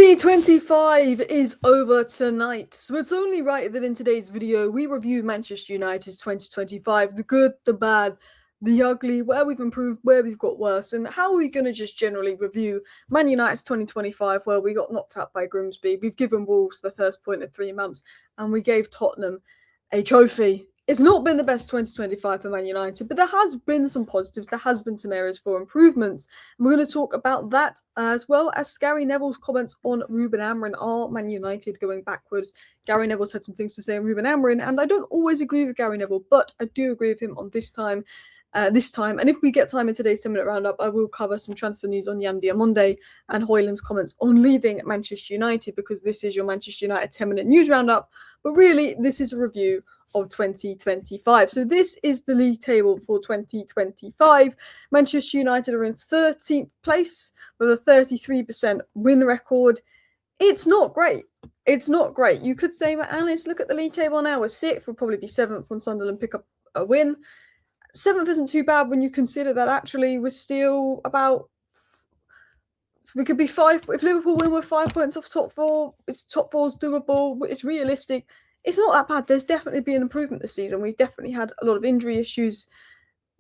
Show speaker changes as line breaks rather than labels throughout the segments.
2025 is over tonight, so it's only right that in today's video we review Manchester United's 2025, the good, the bad, the ugly, where we've improved, where we've got worse, and how are we going to just generally review Man United's 2025, where we got knocked out by Grimsby, we've given Wolves the first point in 3 months, and we gave Tottenham a trophy. It's not been the best 2025 for Man United, but there has been some positives. There has been some areas for improvements. And we're going to talk about that as well as Gary Neville's comments on Ruben Amorim. Are Man United going backwards? Gary Neville's had some things to say on Ruben Amorim, and I don't always agree with Gary Neville, but I do agree with him on this time. And if we get time in today's 10-minute roundup, I will cover some transfer news on Yan Diamonde and Højlund's comments on leaving Manchester United, because this is your Manchester United 10-minute news roundup. But really, this is a review of 2025. So this is the league table for 2025. Manchester United are in 13th place with a 33% win record. It's not great. It's not great. You could say, but Alice, look at the league table now. We're 6th. We'll probably be 7th when Sunderland pick up a win. 7th isn't too bad when you consider that actually we're still about... We could be 5... If Liverpool win, we're 5 points off top 4. Top 4's doable. It's realistic. It's not that bad. There's definitely been an improvement this season. We've definitely had a lot of injury issues,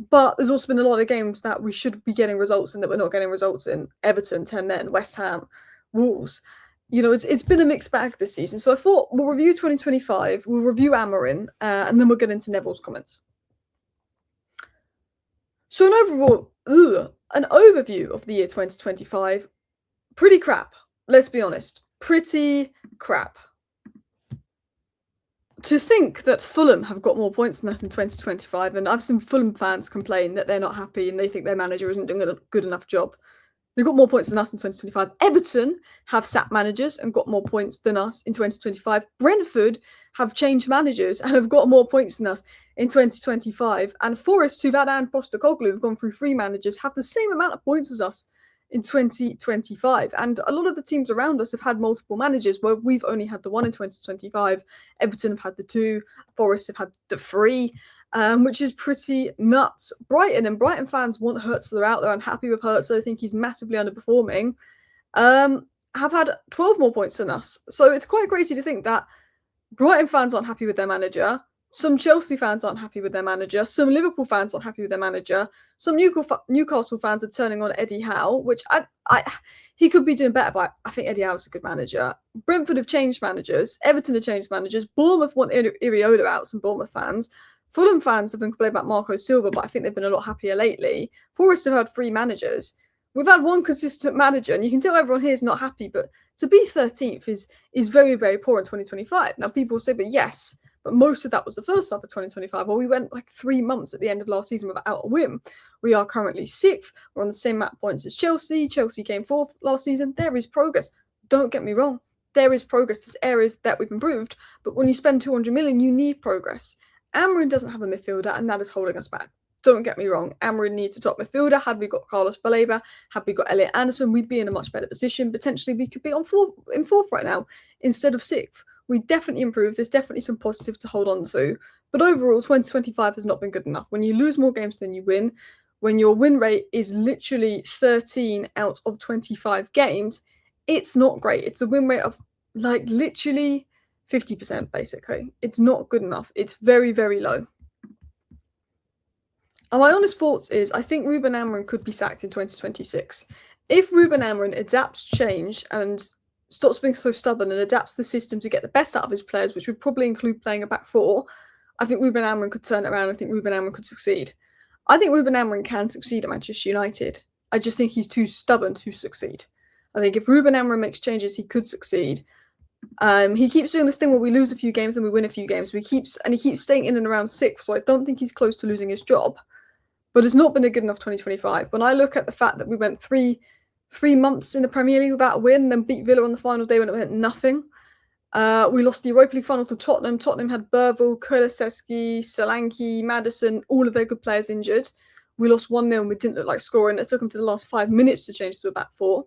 but there's also been a lot of games that we should be getting results in that we're not getting results in. Everton, 10 men, West Ham, Wolves. You know, it's been a mixed bag this season. So I thought we'll review 2025, we'll review Amorim, and then we'll get into Neville's comments. So an overview of the year 2025, pretty crap. Let's be honest, pretty crap. To think that Fulham have got more points than us in 2025, and I've seen Fulham fans complain that they're not happy and they think their manager isn't doing a good enough job. They've got more points than us in 2025. Everton have sacked managers and got more points than us in 2025. Brentford have changed managers and have got more points than us in 2025. And Forest, who've had Ange Postecoglou, have gone through 3 managers, have the same amount of points as us in 2025. And a lot of the teams around us have had multiple managers, where we've only had the one in 2025. Everton have had the 2, Forest have had the 3, which is pretty nuts. Brighton fans want Hurtsler out. They're unhappy with Hurtsler. I think he's massively underperforming. Have had 12 more points than us. So it's quite crazy to think that Brighton fans aren't happy with their manager. Some Chelsea fans aren't happy with their manager. Some Liverpool fans aren't happy with their manager. Some Newcastle fans are turning on Eddie Howe, which he could be doing better, but I think Eddie Howe's a good manager. Brentford have changed managers. Everton have changed managers. Bournemouth want Iriola out, some Bournemouth fans. Fulham fans have been complaining about Marco Silva, but I think they've been a lot happier lately. Forest have had 3 managers. We've had 1 consistent manager, and you can tell everyone here is not happy, but to be 13th is very, very poor in 2025. Now, people say, but yes, but most of that was the first half of 2025, where we went like 3 months at the end of last season without a win. We are currently 6th. We're on the same amount of points as Chelsea. Chelsea came 4th last season. There is progress. Don't get me wrong. There is progress. There's areas that we've improved. But when you spend 200 million, you need progress. Amorim doesn't have a midfielder, and that is holding us back. Don't get me wrong. Amorim needs a top midfielder. Had we got Carlos Baleba, had we got Elliot Anderson, we'd be in a much better position. Potentially, we could be in fourth right now instead of 6th. We definitely improved. There's definitely some positives to hold on to. But overall, 2025 has not been good enough. When you lose more games than you win, when your win rate is literally 13 out of 25 games, it's not great. It's a win rate of like literally 50%, basically. It's not good enough. It's very, very low. And my honest thoughts is I think Ruben Amorim could be sacked in 2026. If Ruben Amorim adapts change and stops being so stubborn and adapts the system to get the best out of his players, which would probably include playing a back 4, I think Ruben Amorim could turn it around. I think Ruben Amorim could succeed. I think Ruben Amorim can succeed at Manchester United. I just think he's too stubborn to succeed. I think if Ruben Amorim makes changes, he could succeed. He keeps doing this thing where we lose a few games and we win a few games. He keeps staying in and around 6th, so I don't think he's close to losing his job. But it's not been a good enough 2025. When I look at the fact that we went 3 months in the Premier League without a win, then beat Villa on the final day when it meant nothing. We lost the Europa League final to Tottenham. Tottenham had Burville, Kulusevski, Solanke, Maddison, all of their good players injured. We lost 1-0 and we didn't look like scoring. It took them to the last 5 minutes to change to a back 4.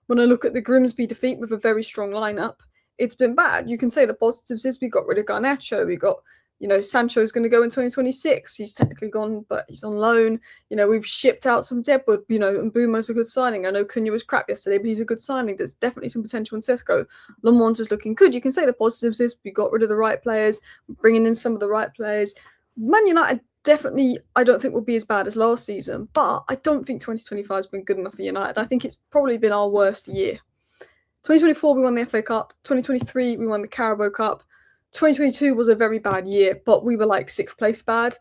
When I look at the Grimsby defeat with a very strong lineup, it's been bad. You can say the positives is we got rid of Garnacho, we got You know, Sancho's going to go in 2026. He's technically gone, but he's on loan. You know, we've shipped out some Deadwood, you know, and Bumo's a good signing. I know Cunha was crap yesterday, but he's a good signing. There's definitely some potential in Sesko. Lamont is looking good. You can say the positives is we got rid of the right players, bringing in some of the right players. Man United definitely, I don't think will be as bad as last season, but I don't think 2025 has been good enough for United. I think it's probably been our worst year. 2024, we won the FA Cup. 2023, we won the Carabao Cup. 2022 was a very bad year, but we were like 6th place bad.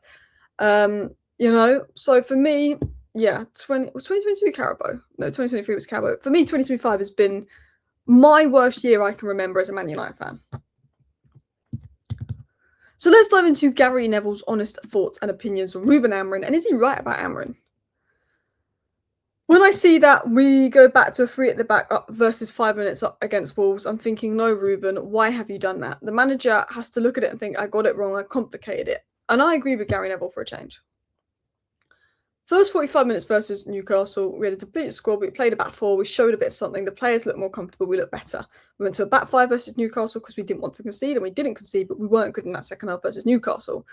You know, so for me, yeah, was 2022 Carabao? No, 2023 was Carabao. For me, 2025 has been my worst year I can remember as a Man United fan. So let's dive into Gary Neville's honest thoughts and opinions on Ruben Amorim, and is he right about Amorim? When I see that we go back to a 3 at the back up versus 5 minutes up against Wolves, I'm thinking, no, Ruben, why have you done that? The manager has to look at it and think, I got it wrong, I complicated it. And I agree with Gary Neville for a change. First 45 minutes versus Newcastle, we had a depleted squad, we played a back 4, we showed a bit of something, the players looked more comfortable, we looked better. We went to a back 5 versus Newcastle because we didn't want to concede, and we didn't concede, but we weren't good in that second half versus Newcastle.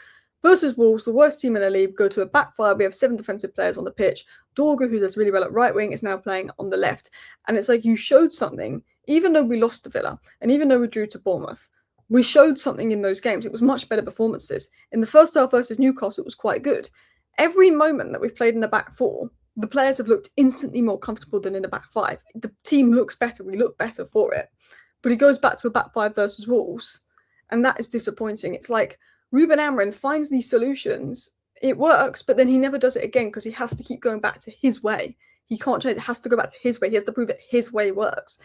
Versus Wolves, the worst team in the league, go to a back 5, we have 7 defensive players on the pitch. Dorgu, who does really well at right wing, is now playing on the left. And it's like you showed something, even though we lost to Villa, and even though we drew to Bournemouth, we showed something in those games. It was much better performances. In the first half versus Newcastle, it was quite good. Every moment that we've played in the back 4, the players have looked instantly more comfortable than in the back 5. The team looks better. We look better for it. But he goes back to a back 5 versus Wolves, and that is disappointing. It's like Ruben Amorim finds these solutions. It works, but then he never does it again because he has to keep going back to his way. He can't change. It has to go back to his way. He has to prove that his way works.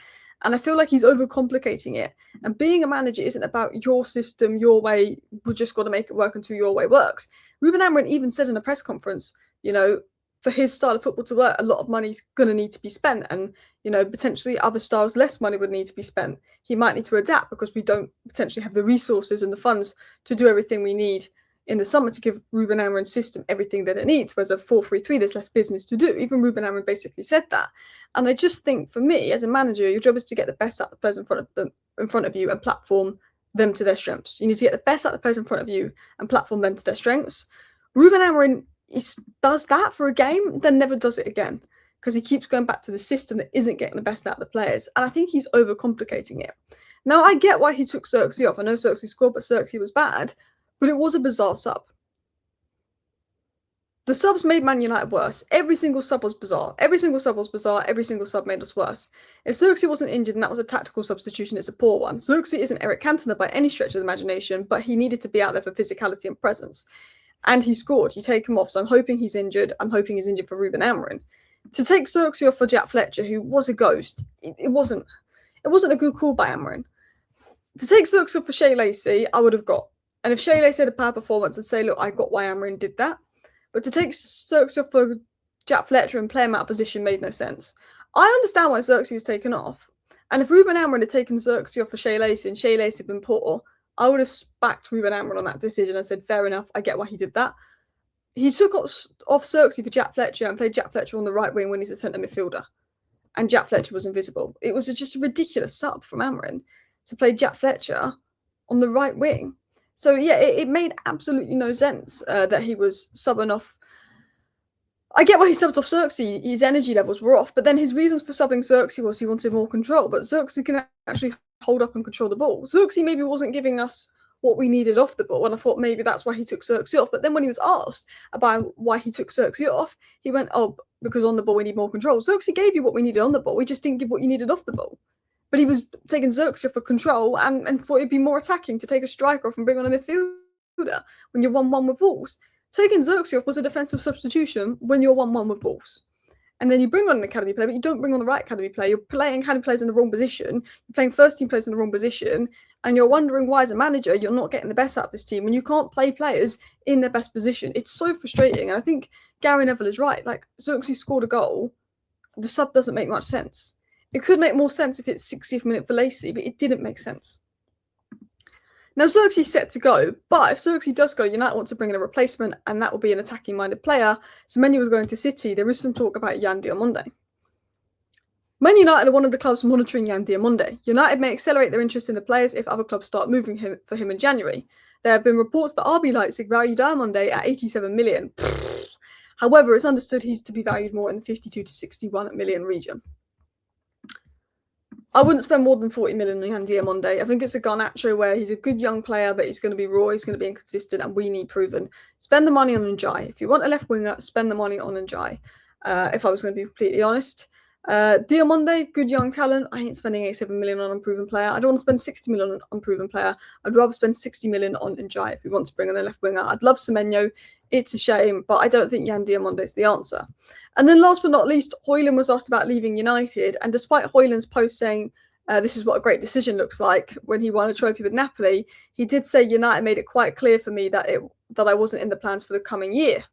And I feel like he's overcomplicating it. And being a manager isn't about your system, your way. We've just got to make it work until your way works. Ruben Amorim even said in a press conference, you know, for his style of football to work, a lot of money's going to need to be spent. And, you know, potentially other styles, less money would need to be spent. He might need to adapt because we don't potentially have the resources and the funds to do everything we need in the summer to give Ruben Amorim's system everything that it needs. Whereas a 4-3-3, there's less business to do. Even Ruben Amorim basically said that. And I just think, for me, as a manager, your job is to get the best out of the players in front of you and platform them to their strengths. You need to get the best out of the players in front of you and platform them to their strengths. Ruben Amorim does that for a game, then never does it again because he keeps going back to the system that isn't getting the best out of the players. And I think he's overcomplicating it. Now, I get why he took Xerxes off. I know Xerxes scored, but Xerxes was bad. But it was a bizarre sub. The subs made Man United worse. Every single sub was bizarre. Every single sub was bizarre. Every single sub made us worse. If Xerxes wasn't injured and that was a tactical substitution, it's a poor one. Xerxes isn't Eric Cantona by any stretch of the imagination, but he needed to be out there for physicality and presence. And he scored. You take him off, so I'm hoping he's injured. I'm hoping he's injured for Ruben Amorim. To take Xerxes off for Jack Fletcher, who was a ghost, it wasn't a good call by Amorim. To take Xerxes off for Shea Lacey, I would have got. And if Shea Lacey had a bad performance, I'd say, look, I got why Amorim did that. But to take Xerxes off for Jack Fletcher and play him out of position made no sense. I understand why Xerxes was taken off. And if Ruben Amorim had taken Xerxes off for Shea Lacey and Shea Lacey had been poor, I would have backed Ruben Amorim on that decision and said, fair enough, I get why he did that. He took off Xerxes for Jack Fletcher and played Jack Fletcher on the right wing when he's a centre midfielder. And Jack Fletcher was invisible. It was just a ridiculous sub from Amorim to play Jack Fletcher on the right wing. So, yeah, it made absolutely no sense that he was subbing off. I get why he subbed off Xerxes. His energy levels were off. But then his reasons for subbing Xerxes was he wanted more control. But Xerxes can actually hold up and control the ball. Xerxes maybe wasn't giving us what we needed off the ball. And I thought maybe that's why he took Xerxes off. But then when he was asked about why he took Xerxes off, he went, oh, because on the ball we need more control. Xerxes gave you what we needed on the ball. We just didn't give what you needed off the ball. But he was taking Xerxes for control and thought it'd be more attacking to take a striker off and bring on a midfielder when you're 1-1 with Wolves. Taking Xerxes off was a defensive substitution when you're 1-1 with Wolves. And then you bring on an academy player, but you don't bring on the right academy player. You're playing academy players in the wrong position. You're playing first team players in the wrong position. And you're wondering why, as a manager, you're not getting the best out of this team when you can't play players in their best position. It's so frustrating. And I think Gary Neville is right. Like, Xerxes scored a goal. The sub doesn't make much sense. It could make more sense if it's 60th minute for Lacey, but it didn't make sense. Now, Xerxes set to go, but if Xerxes does go, United want to bring in a replacement, and that will be an attacking-minded player. So Menu was going to City. There is some talk about Yandy on Monday. Man United are one of the clubs monitoring Yan Diamonde. United may accelerate their interest in the players if other clubs start moving for him in January. There have been reports that RB Leipzig value Diamonde at 87 million. However, it's understood he's to be valued more in the 52 to 61 million region. I wouldn't spend more than 40 million on Yan Diamonde. I think it's a Garnacho where he's a good young player, but he's going to be raw, he's going to be inconsistent, and we need proven. Spend the money on Njai. If you want a left winger, spend the money on Njai. If I was going to be completely honest. Diamonde, good young talent. I ain't spending 87 million on unproven player. I don't want to spend 60 million on unproven player. I'd rather spend 60 million on Njai if we want to bring in a left winger. I'd love Semenyo. It's a shame, but I don't think Yan Diamonde is the answer. And then last but not least, Højlund was asked about leaving United. And despite Højlund's post saying this is what a great decision looks like when he won a trophy with Napoli, he did say United made it quite clear for me that I wasn't in the plans for the coming year.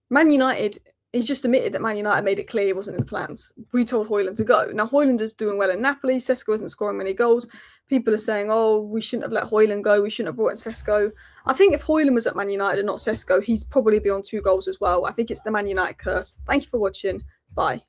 Man United, he's just admitted that Man United made it clear he wasn't in the plans. We told Højlund to go. Now, Højlund is doing well in Napoli. Sesko isn't scoring many goals. People are saying, oh, we shouldn't have let Højlund go. We shouldn't have brought in Sesko. I think if Højlund was at Man United and not Sesko, he'd probably be on 2 goals as well. I think it's the Man United curse. Thank you for watching. Bye.